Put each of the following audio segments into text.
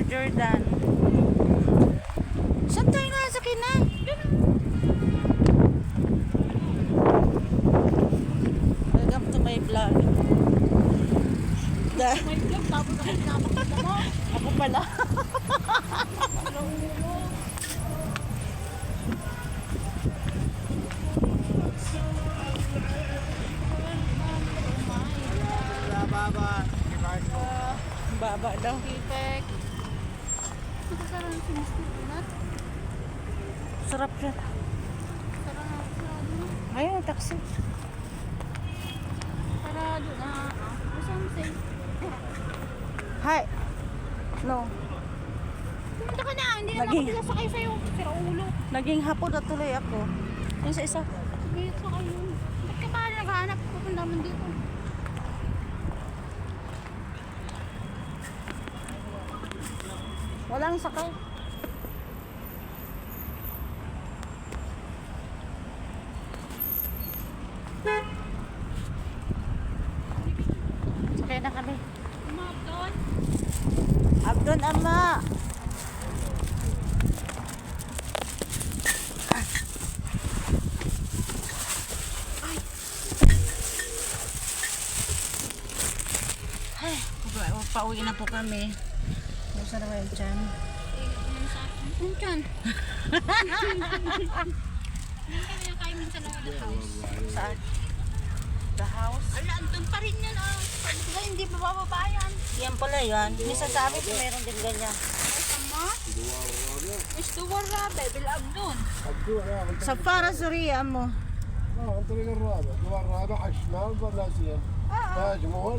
Jordan. Saan tayo nasakay na? Welcome to my vlog. May vlog, tapos ako pinapakita mo. Ako pala. Baba daw. Pitek. Nakasarang si Mr. Donut. Sarap siya. Sarado na. Ayun, taxi. Sarado na. Something. Hi. No. Pumunta ka na. Hindi na ako Naging- pinasakay sa'yo. Sira ulo. Naging hapon na tuloy ako. Yung sa isa. Sige, sakay yun. Ba't ka pa naghahanap? Pupunta naman dito. Walang sakay. Sakay na kami. Umap doon. Abdon ama. Ay, pauwi na po kami. Gusto na kayo dyan. Ano dyan? Hindi kami nakain minsan ng the house. Saan? The house? Ala, andun pa rin yan ah. Sabi ko, hindi pa bababa yan. Yan pala yan. Minsan sa amin meron din ganyan. Ay, sama? Gusto wala, bebel abdun. Sa Farasuriya mo. الطريق الرابع الدوار الرابع على الشمال ضلاسية جمهور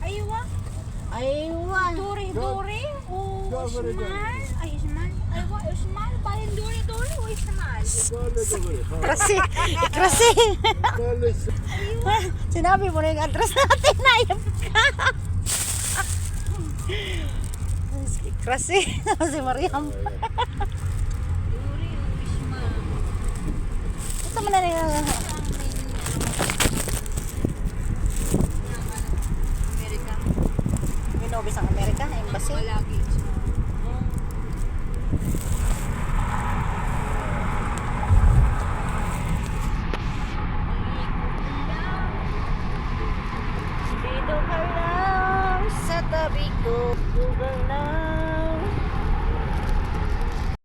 Aywa. Aywa. Duri, duri. O Duri, duri. ismal. Ay, ismal. Aywa, ismal. Bayan duri, duri. O ismal. قال لي دغري Krasi. Krasi. قال لي Sinabi mo na yung address natin. Ayap ka. Krasi. Si Mariam. Duri, o ismal. Ito mo na rin. Amerika. Minobis ang Amerika. Embassy. Malagi.